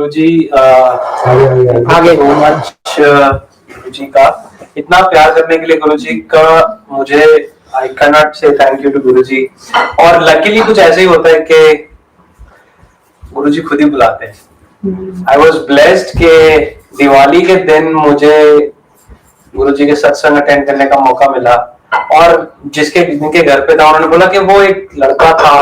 गुरुजी आगे so much गुरुजी का इतना प्यार करने के लिए गुरुजी का मुझे आई कैन नॉट से थैंक यू टू गुरुजी। और लकीली कुछ ऐसे ही होता है कि गुरुजी खुद ही बुलाते हैं। आई वॉज ब्लेस्ड के दिवाली के दिन मुझे गुरुजी के सत्संग अटेंड करने का मौका मिला और जिनके घर पे था उन्होंने बोला कि वो एक लड़का था,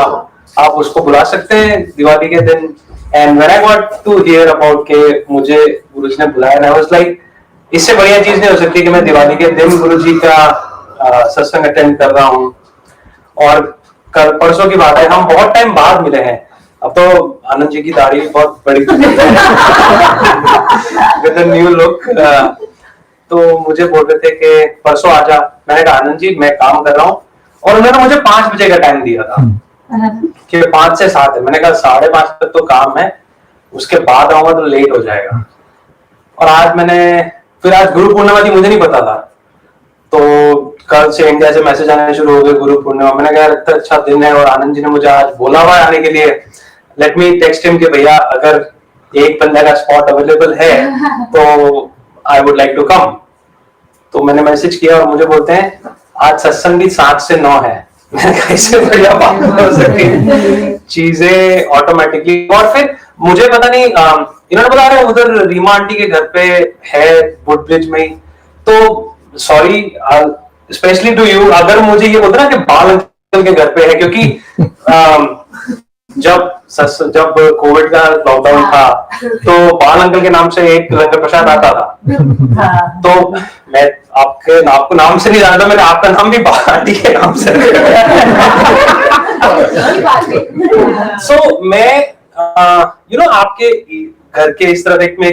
आप उसको बुला सकते हैं दिवाली के दिन। And when I got to hear about के मुझे गुरुजी ने बुलाया, आई वाज लाइक इससे बढ़िया चीज नहीं हो सकती कि मैं दिवाली के दिन गुरुजी का सत्संग अटेंड कर रहा हूँ। और कल परसों की बात है, हम बहुत टाइम बाद मिले हैं। अब तो आनंद जी की दाढ़ी बहुत बड़ी विद अ न्यू लुक। तो मुझे बोल रहे थे कि परसों आजा। मैंने कहा आनंद जी मैं काम कर रहा हूँ, और उन्होंने मुझे 5 बजे का टाइम दिया था कि 5 से 7 है। मैंने कहा 5:30 तक तो काम है, उसके बाद आऊंगा तो लेट हो जाएगा। और आज गुरु पूर्णिमा थी, मुझे नहीं पता था, तो कल से इंडिया से मैसेज आने शुरू हो गए गुरु पूर्णिमा। मैंने कहा इतना अच्छा दिन है और आनंद जी ने मुझे आज बोला हुआ है आने के लिए, लेट मी टेक्स्ट हिम कि भैया अगर एक बंदे का स्पॉट अवेलेबल है तो I would like to come. तो मैंने मैसेज किया और मुझे बोलते हैं आज सत्संग भी 7 से 9 है। मैंने कहा इससे बढ़िया बात हो सकती है, चीजें ऑटोमेटिकली। और फिर मुझे पता नहीं इन्होंने बता रहे उधर रीमा आंटी के घर पे है वुड ब्रिज में ही, तो सॉरी स्पेशली टू यू अगर मुझे ये बोलते ना कि बाल अंकल के घर पे है, क्योंकि जब कोविड का लॉकडाउन था तो बाल अंकल के नाम से एक लंगर प्रसाद आता था। तो मैं आपको नाम से नहीं जानता, मैंने आपका नाम भी बाल आंटी के नाम से सो मैं आपके घर के इस तरह में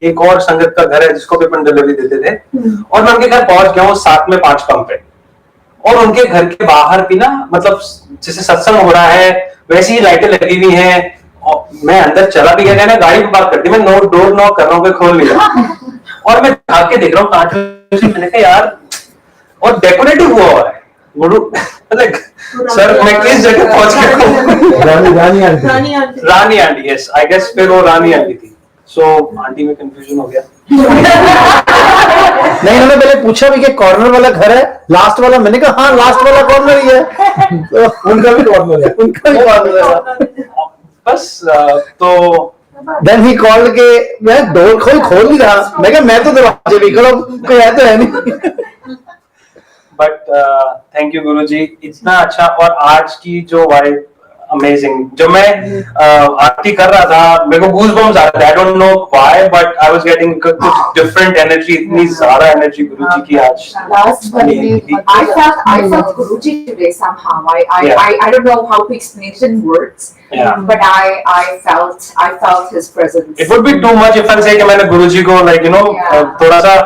एक और संगत का घर है जिसको भी अपन डिलीवरी देते थे, और मैं उनके घर पहुंच गया हूँ 7 में 5 पंप पे। और उनके घर के बाहर भी ना, मतलब जैसे सत्संग हो रहा है वैसी ही लाइटें लगी हुई हैं। और मैं अंदर चला भी गया ना, गाड़ी बात करती, मैं डोर नॉक कर रहा हूँ, खोल नहीं रहा। और मैं भाग के देख रहा हूँ कांच में, मैंने कहा यार, और डेकोरेटिव हुआ है गुरु। सर मैं किस जगह पहुंच गया हूँ? रानी आंटी, यस आई गेस फिर वो रानी आंटी थी। सो आंटी में कंफ्यूजन हो गया। नहीं, उन्होंने पहले पूछा भी कि कॉर्नर वाला घर है लास्ट वाला, मैंने कहा हाँ लास्ट वाला कॉर्नर ही है। तो उनका भी कॉर्नर है, उनका भी कॉर्नर है बस। तो देन ही कॉल्ड के मैं डोर खोल नहीं रहा, मैं कहा मैं तो दरवाजे भी खड़ा, कोई है तो है नहीं। बट थैंक यू गुरुजी, इतना अच्छा। और आज की जो वाइब अमेजिंग, जो मैं आरती कर रहा था मेरे को गूज़बम्स आ रहे थे। I don't know why but I was getting कुछ डिफरेंट एनर्जी, इतनी ज्यादा एनर्जी गुरुजी की आज। I felt Guruji today somehow. I don't know how to explain it in words. Yeah. But I felt his presence. It would be too much if I say कि मैंने गुरुजी को थोड़ा सा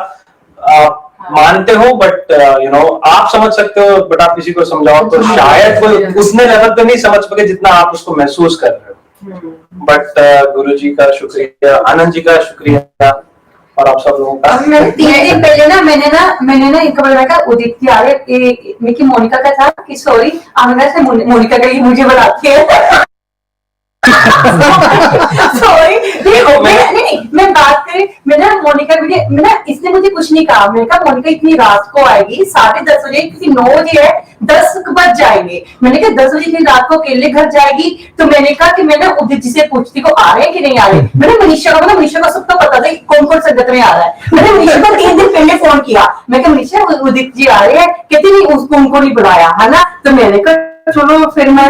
मानते हो, बट आप समझ सकते हो, बट आप किसी को समझाओ तो शायद वो उतने लेवल पे नहीं समझ पाए जितना आप उसको महसूस कर रहे हो। बट गुरुजी का शुक्रिया, आनंद जी का शुक्रिया, और आप सब लोगों का। 3 दिन पहले मैंने ना इनका बोला था उदित की आ रहे मोनिका का था कि सॉरी आनंद से मोनिका का ही मुझे बुलाती है। सॉरी मैं बात करी, मैंने मोनिका इसने मुझे कुछ नहीं कहा। मैंने कहा मोनिका इतनी रात को आएगी, 10:30 बजे, क्योंकि 9 बजे है, 10 बज जाएंगे। मैंने कहा 10 बजे इतनी रात को अकेले घर जाएगी, तो मैंने कहा कि मैंने उदित जी से पूछती को आ रहे हैं कि नहीं आ रहे। मैंने मनीषा को सबको पता था कौन कौन संगत में आ रहा है। मैंने मनीषा को 3 दिन पहले फोन किया, मैं कहा मनीषा उदित जी आ रहे हैं, कहती नहीं उसको उनको नहीं बुलाया है ना। तो मैंने कहा चलो फिर मैं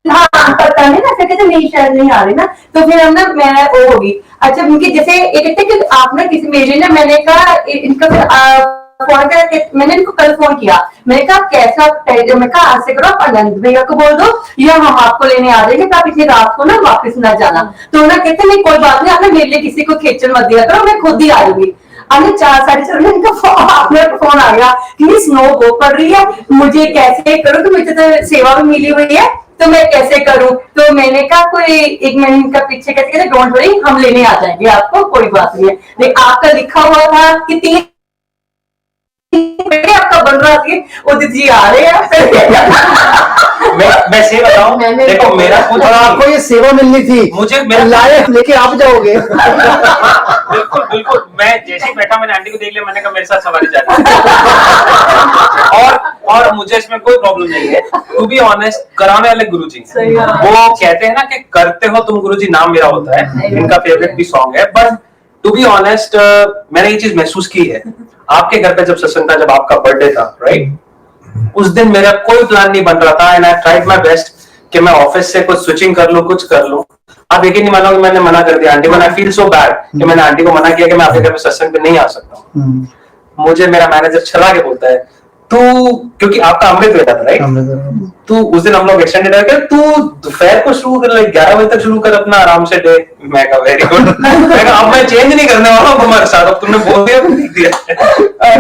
हाँ पता नहीं ना, फिर कहते नहीं शायद नहीं आ रही ना, तो फिर हम ना मैं वो होगी। अच्छा उनकी जैसे एक कहते कि आप ना किसी मेरे ना, मैंने कहा इनका फोन कर, मैंने इनको कल फोन किया, मैंने कहा कैसा, मैं कहा आज से करो आप आनंद भैया को बोल दो या हम आपको लेने आ जाएंगे, तो आप इतनी रात को ना वापस ना जाना। तो ना कहते नहीं कोई बात नहीं, आपने मेरे लिए किसी को खेचल मत दिया करो, मैं खुद ही आऊंगी। अरे 4 साढ़े 4 बजे का फोन आ गया कि स्नो बहुत पड़ रही है, मुझे कैसे करो, तो मुझे तो सेवा भी मिली हुई है, तो मैं कैसे करूं। तो मैंने कहा कोई 1 महीने का पीछे कहते डोंट वरी हम लेने आ जाएंगे आपको, कोई बात नहीं है। लेकिन आपका लिखा हुआ था कि 3 आपका बन रहा थी उदित जी आ रहे हैं मैं सही बताऊं, देखो मेरा खुद और आपको ये सेवा मिलनी थी, मुझे मेरा लाए लेके आप जाओगे। बिल्कुल बिल्कुल, मैं जैसे ही बैठा मैंने आंटी को देख लिया, मैंने कहा मेरे साथ सवारी जाती और मुझे इसमें कोई प्रॉब्लम नहीं है। टू बी ऑनेस्ट, कराने वाले गुरुजी वो कहते हैं ना कि करते हो तुम गुरुजी, नाम मेरा होता है, इनका फेवरेट भी सॉन्ग है। बट टू बी ऑनेस्ट, मैंने ये चीज महसूस की है आपके घर पे जब सत्संग था, जब आपका बर्थडे था, राइट, उस दिन मेरा कोई प्लान नहीं बन रहा था and I tried my best कि मैं ऑफिस से कुछ स्विचिंग कर लूं, कुछ कर लूं। आप यकीन नहीं मानोगे, मैंने मना कर दिया आंटी को। आई फील सो बैड कि मैंने आंटी को मना किया कि मैं आपके घर पे सत्संग पे नहीं आ सकता हूँ। मुझे मेरा मैनेजर चला के बोलता है, तू, क्योंकि आपका अमृत वेला था, राइट, तू उस दिन हम लोग एक्सटेंडेड है, तू दोपहर को शुरू कर, 11 बजे तक शुरू कर अपना आराम से डे। मैं कहा वेरी गुड। मैं कहा अब मैं चेंज नहीं करने वाला हूँ तुम्हारे साथ, अब तुमने बोल दिया, लिख दिया,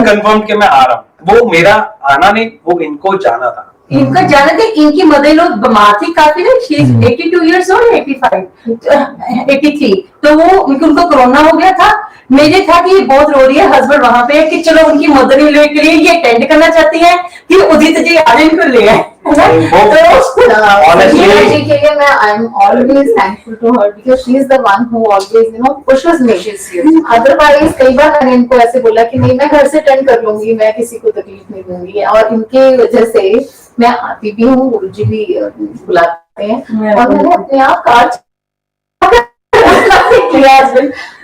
कंफर्म कि मैं आ रहा हूँ। वो मेरा आना नहीं, वो इनको जाना था। इनका जाना था, इनकी मदर लोग बीमार थी काफी ना, शी इज 82 years old, 85, 83, तो वो उनको कोरोना हो गया था। मेरे था कि ये बहुत रो रही है, हस्बैंड वहां पे है कि चलो उनकी मदर इन लॉ के लिए ये अटेंड करना चाहती है कि उदित जी आज इनको ले आए। Honestly, के लिए मैं I am always thankful to her because she is the one who always pushes me. अदरवाइज कई बार मैंने इनको ऐसे बोला कि नहीं मैं घर से अटेंड कर लूंगी, मैं किसी को तकलीफ नहीं दूंगी, और इनके वजह से मैं आती भी हूँ, गुरुजी भी बुलाते हैं, और मैंने अपने आप कार्ड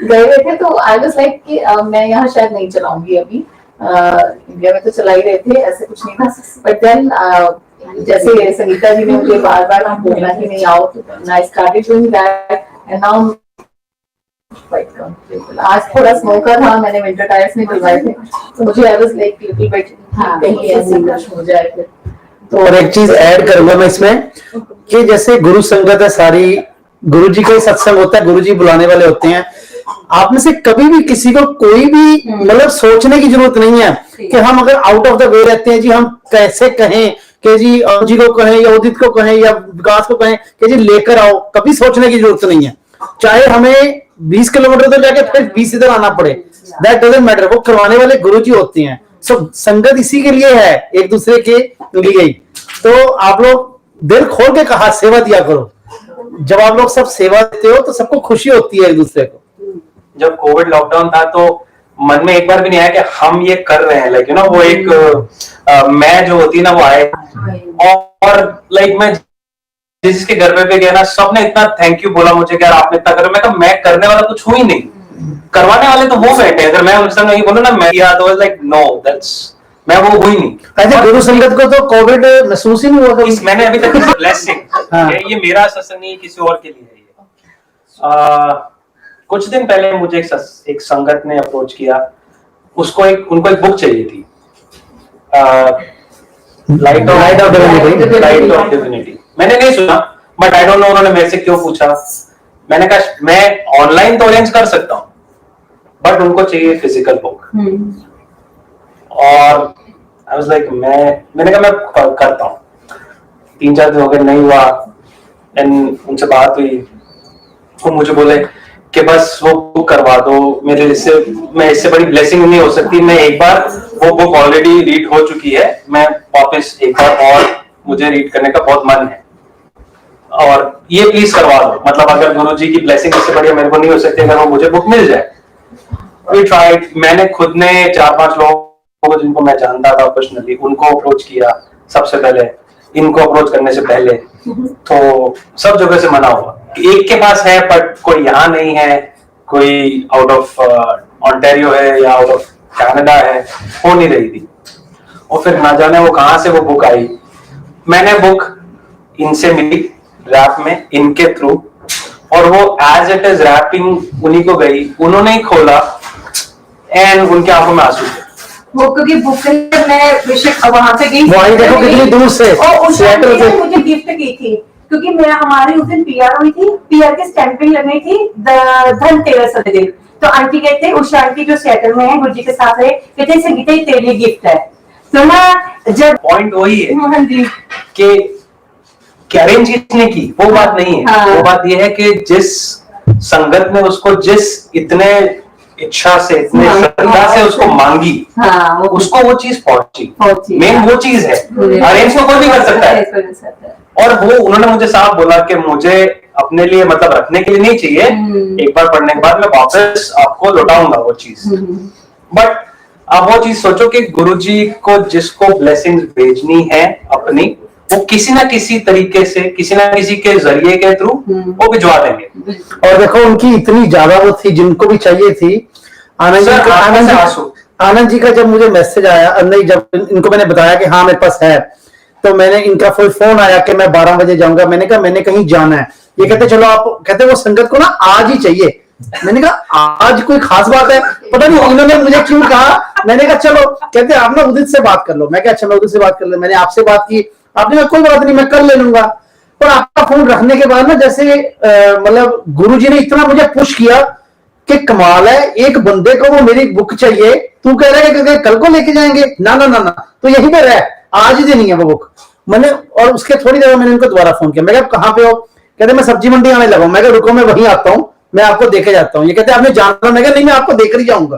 गए हुए थे, तो आई वाज लाइक कि मैं यहाँ शायद नहीं चलाऊंगी अभी, इंडिया में तो चला ही रहे थे, ऐसे कुछ नहीं था। बट देन जैसे संगीता जी ने मुझे बार बार बोला कि नहीं आओ, तो I started doing that and now quite comfortable. आज थोड़ा स्नो का था, मैंने विंटर टायर्स नहीं डलवाए थे, तो मुझे I was like little bit कहीं ऐसे कुछ हो जाए फिर। तो और एक चीज ऐड करूंगा मैं इसमें कि जैसे गुरु संगत है सारी, गुरु जी का ही सत्संग होता है, गुरु जी बुलाने वाले होते हैं। आप में से कभी भी किसी को कोई भी मतलब सोचने की जरूरत नहीं है कि हम अगर आउट ऑफ द वे रहते हैं जी, हम कैसे कहें कि जी जी को कहें या उदित को कहें या विकास को कहें कि जी लेकर आओ, कभी सोचने की जरूरत नहीं है। चाहे हमें 20 किलोमीटर तो जाके फिर 20 इधर आना पड़े, दैट डजंट मैटर, वो करवाने वाले गुरु जी होते हैं। सो संगत इसी के लिए है, एक दूसरे के लिए। तो आप लोग दिल खोल के कहा सेवा दिया करो, जब आप लोग सब सेवा देते हो तो सबको खुशी होती है एक दूसरे को। जब कोविड लॉकडाउन था तो मन में एक बार भी नहीं आया कि हम ये कर रहे हैं, लाइक यू नो वो एक मैं जो होती ना वो आए, और लाइक मैं जिसके घर पे भी गया ना, सबने इतना थैंक यू बोला मुझे कि यार आपने इतना करा। मैं कहा मैं करने वाला कुछ हूं ही नहीं, करवाने वाले तो वो बैठे। अगर मैं उनसे नहीं बोलूं ना मैं किया, तो लाइक नो दैट्स, मैं वो हुई नहीं। ऐसे गुरु संगत को तो कोविड महसूस ही नहीं हुआ कभी। मैंने अभी तक ब्लेसिंग, ये मेरा सत्संग नहीं, किसी और के लिए है ये। कुछ दिन पहले मुझे एक संगत ने अप्रोच किया, उनको एक बुक चाहिए थी, लाइट ऑफ डिविनिटी। मैंने नहीं सुना, बट आई डोंट नो उन्होंने मेरे से क्यों पूछा। मैंने कहा मैं ऑनलाइन तो अरेंज कर सकता हूँ, बट उनको चाहिए फिजिकल बुक। और आई वाज लाइक मैंने कहा मैं करता हूँ। 3-4 दिन हो गए, नहीं हुआ, एंड उनसे बात हुई, वो मुझे बोले कि बस वो बुक करवा दो, मेरे इससे बड़ी ब्लेसिंग नहीं हो सकती। मैं एक बार वो बुक ऑलरेडी रीड हो चुकी है, मैं वापस एक बार और मुझे रीड करने का बहुत मन है, और ये प्लीज करवा दो। मतलब अगर गुरु जी की ब्लेसिंग इससे बढ़िया मेरे को नहीं हो सकती, अगर वो मुझे बुक मिल जाए। वी ट्राइड, मैंने खुद ने 4-5 लोगों को जिनको मैं जानता था पर्सनली, उनको अप्रोच किया सबसे पहले, इनको अप्रोच करने से पहले, तो सब जगह से मना हुआ। एक के पास है बट कोई यहाँ नहीं है, कोई आउट ऑफ ऑन्टेरियो है या आउट ऑफ कनाडा है, हो नहीं रही थी। और फिर ना जाने वो कहां से वो बुक आई। मैंने बुक इनसे मिली रैप में, इनके थ्रू, और वो एज इट इज रैपिंग उन्हीं को गई, उन्होंने ही खोला एंड उनके आंखों में आंसू थे। वो क्योंकि बुक मैं बेशक वहां पे गई, वही देखो कितनी दूर से, और सिएटल से मुझे गिफ्ट की थी, क्योंकि मैं हमारी उस दिन पीआर हुई थी, पीआर की स्टैंपिंग लगनी थी धनतेरस वाले दिन। तो आंटी कहते, उषा आंटी जो सिएटल में है गुरुजी के साथ है, कहते संगीता ये तेरे लिए गिफ्ट है। तो ना जब पॉइंट वही है हाँ जी कि अरेंज किसने की वो बात नहीं है। हाँ। वो बात ये है कि जिस संगत ने उसको जिस इतने इच्छा से, इतने हाँ, श्रद्धा से हाँ, उसको मांगी, हाँ वो उसको वो चीज पहुंची। पहुंची। मेन वो चीज है, अरेंज तो कोई भी कर सकता है। कर सकता है। और वो उन्होंने मुझे साफ बोला कि मुझे अपने लिए मतलब रखने के लिए नहीं चाहिए, एक बार पढ़ने के बाद मैं वापस आपको लौटाऊंगा वो चीज। बट आप वो चीज सोचो कि गुरुजी को जिसको ब्लेसिंग्स भेजनी है अपनी, वो किसी ना किसी तरीके से, किसी ना किसी के जरिए के थ्रू वो भिजवा देंगे। और देखो उनकी इतनी ज्यादा वो थी, जिनको भी चाहिए थी। आनंद जी सर, का आंखों से आंसू। आनंद जी का जब मुझे मैसेज आया, नहीं जब इनको मैंने बताया कि हाँ मेरे पास है, तो मैंने इनका फोन आया कि मैं 12 बजे जाऊंगा। मैंने कहा मैंने कहीं जाना है। ये कहते चलो आप, कहते वो संगत को ना आज ही चाहिए। मैंने कहा आज कोई खास बात है, पता नहीं इन्होंने मुझे क्यों कहा। मैंने कहा चलो, कहते आपने उदित से बात कर लो। मैं कहा अच्छा मैं उदित से बात कर लो। मैंने आपसे बात की, आपने कहा कोई बात नहीं मैं कल ले लूंगा। पर आपका फोन रखने के बाद ना जैसे मतलब गुरुजी ने इतना मुझे पुश किया कि कमाल है, एक बंदे को वो मेरी बुक चाहिए, तू कह रहा है कि कल को लेके जाएंगे। ना ना ना ना, तो यहीं पे रह, आज ही देनी है वो बुक। मैंने, और उसके थोड़ी देर मैंने इनको दोबारा फोन किया। मैं कहा कहाँ पे हो? कहते मैं सब्जी मंडी आने लगा हूं। मैं कहा रुको मैं वहीं आता हूँ, मैं आपको देखे जाता हूँ। ये कहते आपने जाना? मैं कहा नहीं मैं आपको देकर ही जाऊंगा।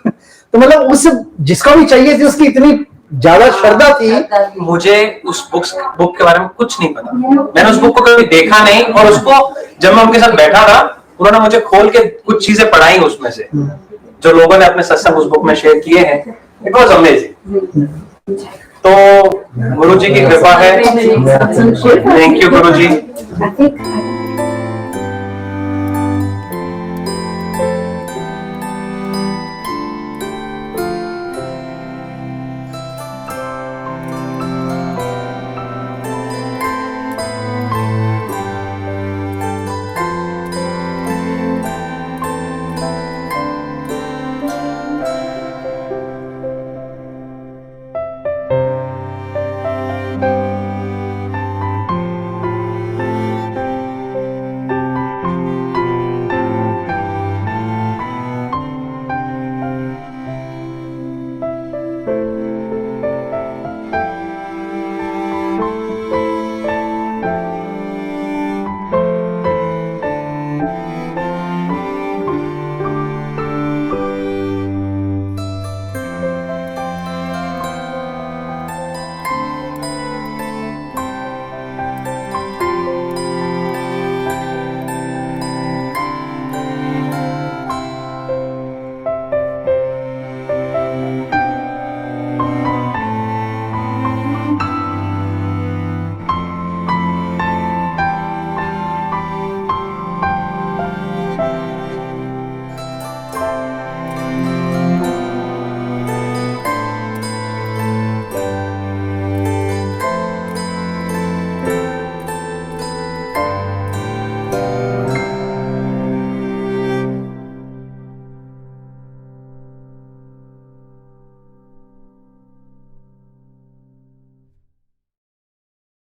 तो मतलब उस जिसको भी चाहिए थी उसकी इतनी ज्यादा श्रद्धा थी। मुझे उस बुक के बारे में कुछ नहीं पता, मैंने उस बुक को कभी देखा नहीं, और उसको जब मैं उनके साथ बैठा था उन्होंने मुझे खोल के कुछ चीजें पढ़ाई उसमें से, जो लोगों ने अपने सत्संग उस बुक में शेयर किए हैं। It was amazing. तो गुरु जी की कृपा है। Thank you Guru ji. I think